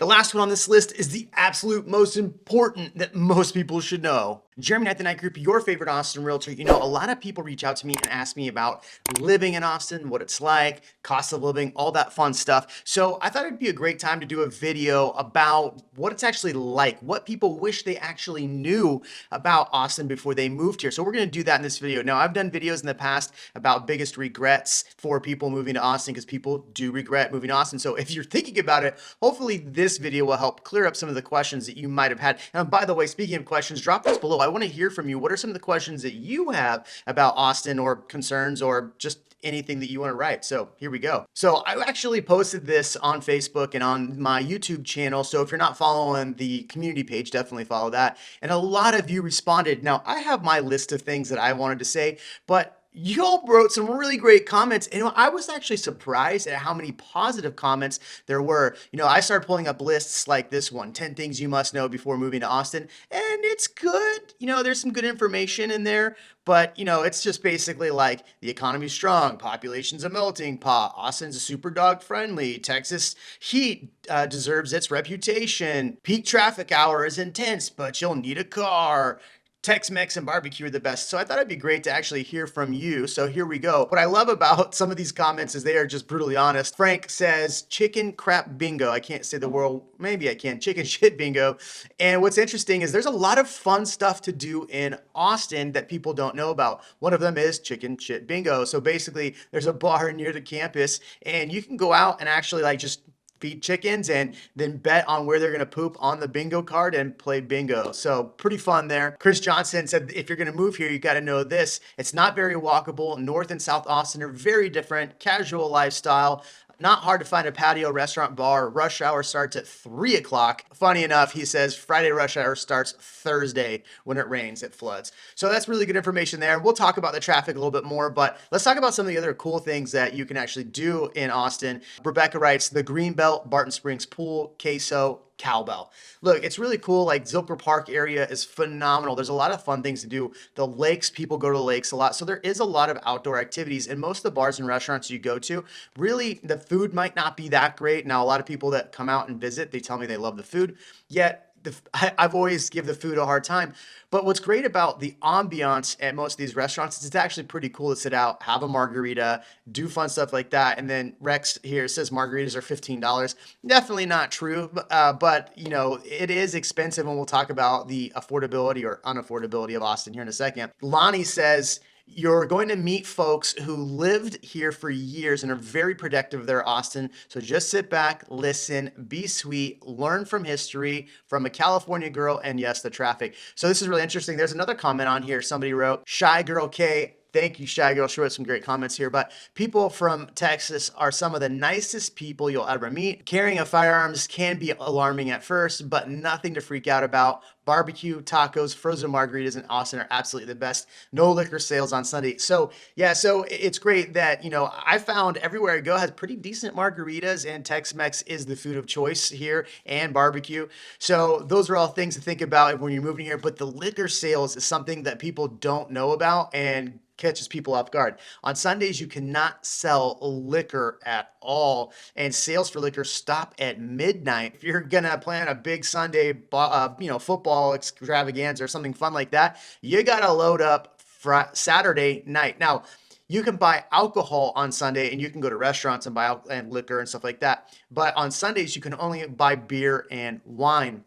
The last one on this list is the absolute most important that most people should know. Jeremy at the Night Group, your favorite Austin realtor. You know, a lot of people reach out to me and ask me about living in Austin, what it's like, cost of living, all that fun stuff. So I thought it'd be a great time to do a video about what it's actually like, what people wish they actually knew about Austin before they moved here. So we're going to do that in this video. Now, I've done videos in the past about biggest regrets for people moving to Austin, because people do regret moving to Austin. So if you're thinking about it, hopefully this video will help clear up some of the questions that you might have had. And by the way, speaking of questions, drop those below. I want to hear from you. What are some of the questions that you have about Austin, or concerns, or just anything that you want to write? So here we go. So I actually posted this on Facebook and on my YouTube channel. So if you're not following the community page, definitely follow that. And a lot of you responded. Now I have my list of things that I wanted to say, but y'all wrote some really great comments, and I was actually surprised at how many positive comments there were. You know, I started pulling up lists like this one, 10 things you must know before moving to Austin, and it's good. You know, there's some good information in there, but you know, it's just basically like the economy's strong, population's a melting pot, Austin's a super dog friendly, Texas heat deserves its reputation, peak traffic hour is intense, but you'll need a car, Tex-Mex and barbecue are the best. So I thought it'd be great to actually hear from you. So here we go. What I love about some of these comments is they are just brutally honest. Frank says, chicken crap bingo. I can't say the word, maybe I can, chicken shit bingo. And what's interesting is there's a lot of fun stuff to do in Austin that people don't know about. One of them is chicken shit bingo. So basically there's a bar near the campus and you can go out and actually like just feed chickens and then bet on where they're going to poop on the bingo card and play bingo. So pretty fun there. Chris Johnson said, if you're going to move here, you got to know this. It's not very walkable. North and South Austin are very different. Casual lifestyle. Not hard to find a patio, restaurant, bar. Rush hour starts at 3 o'clock. Funny enough, he says Friday rush hour starts Thursday. When it rains, it floods. So that's really good information there. We'll talk about the traffic a little bit more, but let's talk about some of the other cool things that you can actually do in Austin. Rebecca writes, the Greenbelt, Barton Springs Pool, Queso, Cowbell. Look, it's really cool. Like Zilker Park area is phenomenal. There's a lot of fun things to do. The lakes, people go to the lakes a lot. So there is a lot of outdoor activities, and most of the bars and restaurants you go to, really the food might not be that great. Now, a lot of people that come out and visit, they tell me they love the food, yet I've always give the food a hard time. But what's great about the ambiance at most of these restaurants is it's actually pretty cool to sit out, have a margarita, do fun stuff like that. And then Rex here says margaritas are $15. Definitely not true, but you know, it is expensive, and we'll talk about the affordability or unaffordability of Austin here in a second. Lonnie says, you're going to meet folks who lived here for years and are very protective of their Austin. So just sit back, listen, be sweet, learn from history, from a California girl, and yes, the traffic. So this is really interesting. There's another comment on here. Somebody wrote, Shy Girl K. Thank you, Shy Girl. She wrote some great comments here. But people from Texas are some of the nicest people you'll ever meet. Carrying of firearms can be alarming at first, but nothing to freak out about. Barbecue, tacos, frozen margaritas in Austin are absolutely the best. No liquor sales on Sunday. So yeah, so it's great that, you know, I found everywhere I go has pretty decent margaritas, and Tex-Mex is the food of choice here, and barbecue. So those are all things to think about when you're moving here. But the liquor sales is something that people don't know about and catches people off guard. On Sundays, you cannot sell liquor at all, and sales for liquor stop at midnight. If you're gonna plan a big Sunday, football extravaganza or something fun like that, you gotta load up Saturday night. Now, you can buy alcohol on Sunday, and you can go to restaurants and buy and liquor and stuff like that. But on Sundays, you can only buy beer and wine.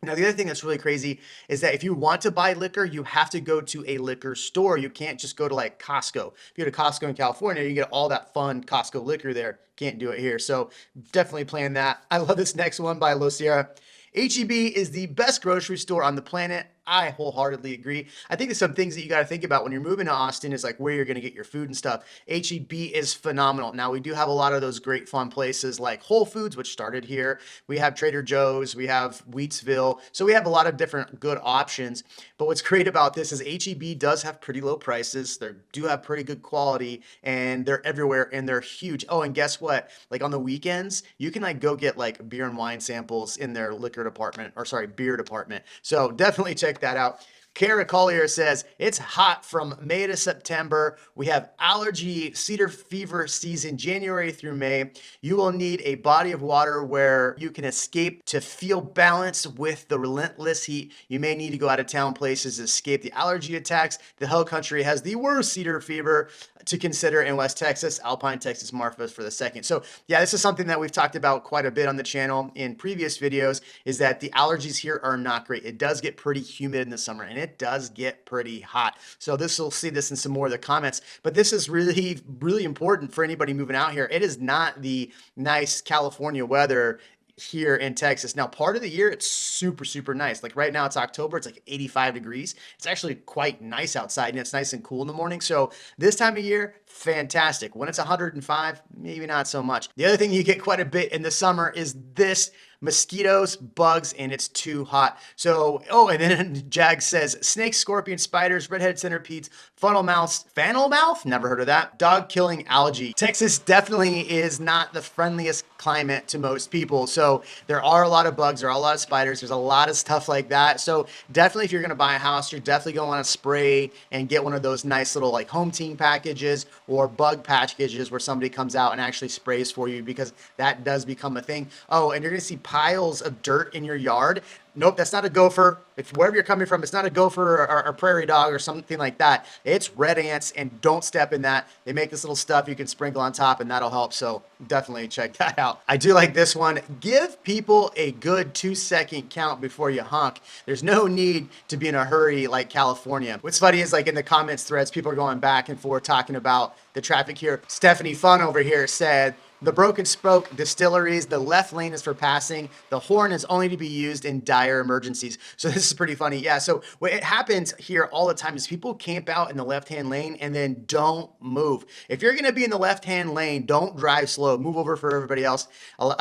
Now, the other thing that's really crazy is that if you want to buy liquor, you have to go to a liquor store. You can't just go to like Costco. If you go to Costco in California, you get all that fun Costco liquor there. Can't do it here. So definitely plan that. I love this next one by Lo Sierra. H-E-B is the best grocery store on the planet. I wholeheartedly agree. I think there's some things that you got to think about when you're moving to Austin is like where you're going to get your food and stuff. H-E-B is phenomenal. Now, we do have a lot of those great fun places like Whole Foods, which started here. We have Trader Joe's, we have Wheatsville. So we have a lot of different good options. But what's great about this is H-E-B does have pretty low prices. They do have pretty good quality, and they're everywhere, and they're huge. Oh, and guess what? Like on the weekends, you can like go get like beer and wine samples in their liquor department, or sorry, beer department. So definitely check that out. Kara Collier says, it's hot from May to September. We have allergy cedar fever season, January through May. You will need a body of water where you can escape to feel balanced with the relentless heat. You may need to go out of town places to escape the allergy attacks. The Hill Country has the worst cedar fever to consider in West Texas, Alpine, Texas, Marfa for the second. So yeah, this is something that we've talked about quite a bit on the channel in previous videos, is that the allergies here are not great. It does get pretty humid in the summer and it does get pretty hot. So this, will see this in some more of the comments, but this is really, really important for anybody moving out here. It is not the nice California weather here in Texas. Now, part of the year, it's super, super nice. Like right now, it's October, it's like 85 degrees. It's actually quite nice outside and it's nice and cool in the morning. So this time of year, fantastic. When it's 105, maybe not so much. The other thing you get quite a bit in the summer is this: mosquitoes, bugs, and it's too hot. So, oh, and then Jag says, snakes, scorpions, spiders, redheaded centipedes, funnel mouths, fennel mouth, never heard of that, dog killing algae. Texas definitely is not the friendliest climate to most people. So there are a lot of bugs, there are a lot of spiders, there's a lot of stuff like that. So definitely if you're gonna buy a house, you're definitely gonna wanna spray and get one of those nice little like home team packages or bug packages where somebody comes out and actually sprays for you, because that does become a thing. Oh, and you're gonna see piles of dirt in your yard. Nope, that's not a gopher. If wherever you're coming from, it's not a gopher or prairie dog or something like that. It's red ants, and don't step in that. They make this little stuff you can sprinkle on top and that'll help. So definitely check that out. I do like this one. Give people a good 2-second count before you honk. There's no need to be in a hurry like California. What's funny is like in the comments threads, people are going back and forth talking about the traffic here. Stephanie Fun over here said, the Broken Spoke distilleries, the left lane is for passing. The horn is only to be used in dire emergencies. So this is pretty funny. Yeah, so what it happens here all the time is people camp out in the left-hand lane and then don't move. If you're gonna be in the left-hand lane, don't drive slow. Move over for everybody else.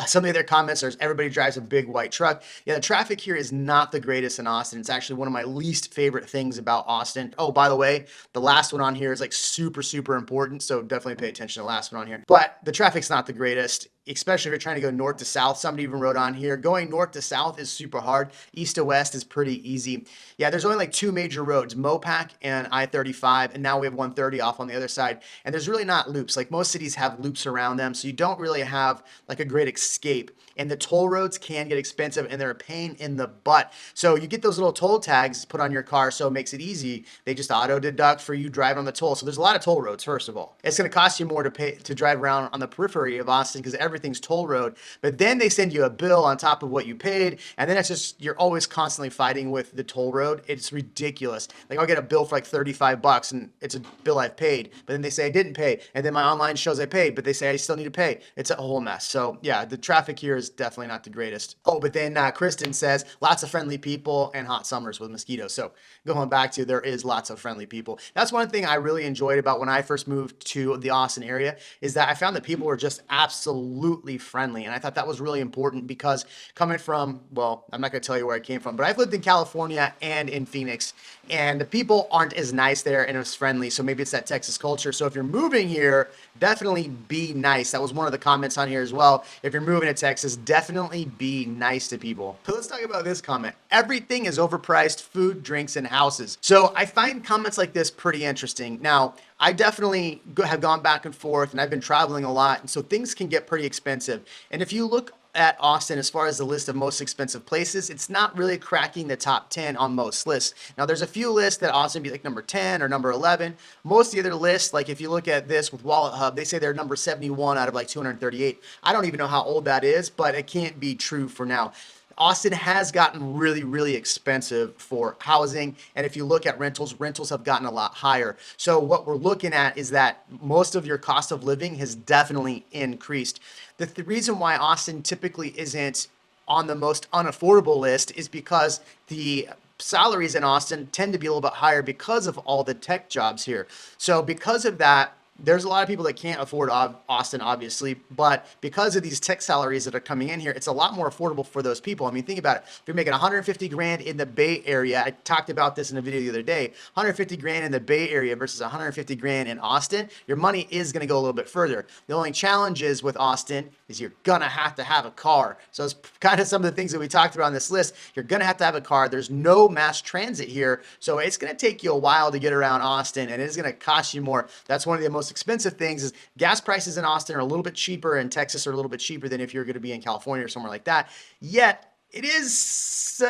Some of their comments are, everybody drives a big white truck. Yeah, the traffic here is not the greatest in Austin. It's actually one of my least favorite things about Austin. Oh, by the way, the last one on here is like super, super important. So definitely pay attention to the last one on here. But the traffic's not the greatest, especially if you're trying to go north to south. Somebody even wrote on here, going north to south is super hard. East to west is pretty easy. Yeah, there's only like 2 major roads, Mopac and I-35, and now we have 130 off on the other side. And there's really not loops. Like most cities have loops around them, so you don't really have like a great escape. And the toll roads can get expensive and they're a pain in the butt. So you get those little toll tags put on your car, so it makes it easy. They just auto deduct for you driving on the toll. So there's a lot of toll roads, first of all. It's gonna cost you more to pay to drive around on the periphery of Austin because everything's toll road. But then they send you a bill on top of what you paid, and then it's just, you're always constantly fighting with the toll road. It's ridiculous. Like I'll get a bill for like 35 bucks and it's a bill I've paid, but then they say I didn't pay, and then my online shows I paid, but they say I still need to pay. It's a whole mess. So yeah, the traffic here is definitely not the greatest. Oh, but then Kristen says lots of friendly people and hot summers with mosquitoes. So going back to, there is lots of friendly people. That's one thing I really enjoyed about when I first moved to the Austin area, is that I found that people were just absolutely friendly. And I thought that was really important because coming from, well, I'm not going to tell you where I came from, but I've lived in California and in Phoenix, and the people aren't as nice there and as friendly. So maybe it's that Texas culture. So if you're moving here, definitely be nice. That was one of the comments on here as well. If you're moving to Texas, definitely be nice to people. So let's talk about this comment. Everything is overpriced: food, drinks, and houses. So I find comments like this pretty interesting. Now, I definitely have gone back and forth, and I've been traveling a lot, and so things can get pretty expensive. And if you look at Austin as far as the list of most expensive places, it's not really cracking the top 10 on most lists. Now there's a few lists that Austin be like number 10 or number 11. Most of the other lists, like if you look at this with Wallet Hub, they say they're number 71 out of like 238. I don't even know how old that is, but it can't be true for now. Austin has gotten really, really expensive for housing. And if you look at rentals, rentals have gotten a lot higher. So what we're looking at is that most of your cost of living has definitely increased. The reason why Austin typically isn't on the most unaffordable list is because the salaries in Austin tend to be a little bit higher because of all the tech jobs here. So because of that, there's a lot of people that can't afford Austin, obviously, but because of these tech salaries that are coming in here, it's a lot more affordable for those people. I mean, think about it. If you're making 150 grand in the Bay Area, I talked about this in a video the other day, 150 grand in the Bay Area versus 150 grand in Austin, your money is going to go a little bit further. The only challenge is with Austin is you're going to have a car. So it's kind of some of the things that we talked about on this list. You're going to have a car. There's no mass transit here. So it's going to take you a while to get around Austin, and it's going to cost you more. That's one of the most expensive things is gas prices in Austin are a little bit cheaper, and Texas are a little bit cheaper than if you're going to be in California or somewhere like that. Yet it is,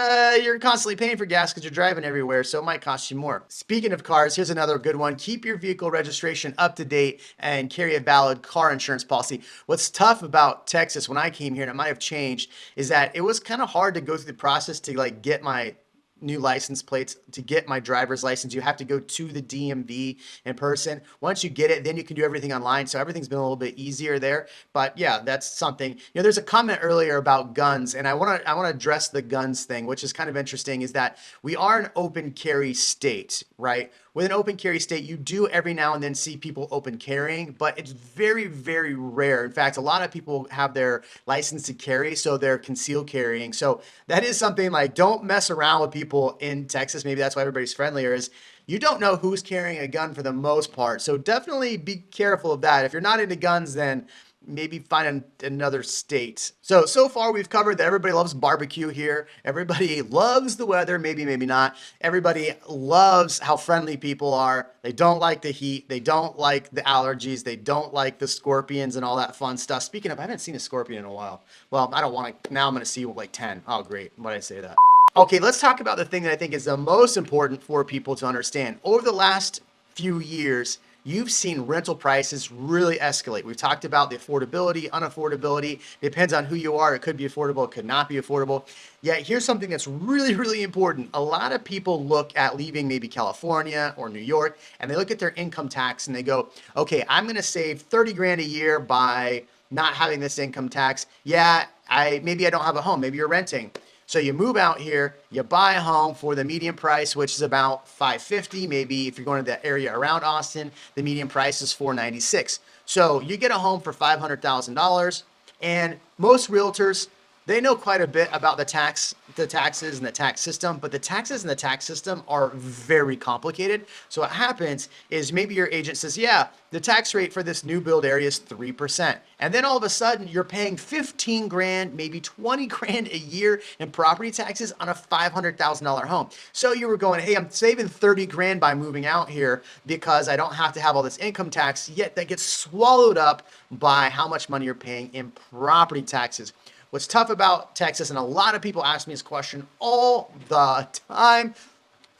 you're constantly paying for gas because you're driving everywhere, so it might cost you more. Speaking of cars, here's another good one. Keep your vehicle registration up to date and carry a valid car insurance policy. What's tough about Texas when I came here, and it might have changed, is that it was kind of hard to go through the process to like get my new license plates. To get my driver's license, you have to go to the DMV in person. Once you get it, then you can do everything online. So everything's been a little bit easier there. But yeah, that's something. You know, there's a comment earlier about guns, and I want to address the guns thing, which is kind of interesting, is that we are an open carry state, right? With an open carry state, you do every now and then see people open carrying, but it's very, very rare. In fact, a lot of people have their license to carry, so they're concealed carrying. So that is something like, don't mess around with people in Texas. Maybe that's why everybody's friendlier, is you don't know who's carrying a gun for the most part. So definitely be careful of that. If you're not into guns, then maybe find another state. So far we've covered that everybody loves barbecue here. Everybody loves the weather, maybe not. Everybody loves how friendly people are. They don't like the heat. They don't like the allergies. They don't like the scorpions and all that fun stuff. Speaking of, I haven't seen a scorpion in a while. Well, I don't want to, now I'm going to see like 10. Oh, great. Why did I say that? Okay, let's talk about the thing that I think is the most important for people to understand. Over the last few years, you've seen rental prices really escalate. We've talked about the affordability, unaffordability. Depends on who you are. It could be affordable, it could not be affordable. Yet here's something that's really, really important. A lot of people look at leaving maybe California or New York, and they look at their income tax and they go, okay, I'm gonna save 30 grand a year by not having this income tax. Yeah, maybe I don't have a home, maybe you're renting. So you move out here, you buy a home for the median price, which is about $550. Maybe if you're going to the area around Austin, the median price is $496. So you get a home for $500,000, and most realtors, they know quite a bit about the taxes and the tax system, but the taxes and the tax system are very complicated. So what happens is maybe your agent says, yeah, the tax rate for this new build area is 3%. And then all of a sudden you're paying 15 grand, maybe 20 grand a year in property taxes on a $500,000 home. So you were going, hey, I'm saving 30 grand by moving out here because I don't have to have all this income tax, yet that gets swallowed up by how much money you're paying in property taxes. What's tough about Texas, and a lot of people ask me this question all the time,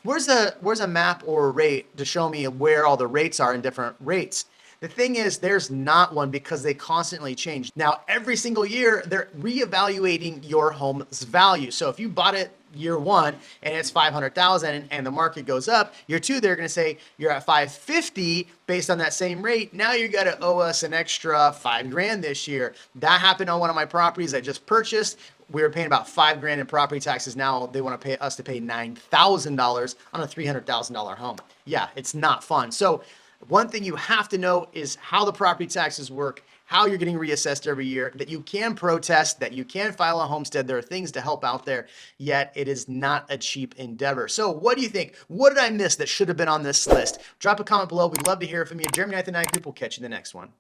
where's a map or a rate to show me where all the rates are in different rates? The thing is, there's not one because they constantly change. Now, every single year, they're reevaluating your home's value. So if you bought it year one and it's 500,000 and the market goes up, year two, they're going to say you're at 550 based on that same rate. Now you got to owe us an extra 5 grand this year. That happened on one of my properties I just purchased. We were paying about 5 grand in property taxes. Now they want to pay us to pay $9,000 on a $300,000 home. Yeah, it's not fun. So one thing you have to know is how the property taxes work, how you're getting reassessed every year, that you can protest, that you can file a homestead. There are things to help out there, yet it is not a cheap endeavor. So what do you think? What did I miss that should have been on this list? Drop a comment below. We'd love to hear from you. Jeremy Knight, the Night Group. We'll catch you in the next one.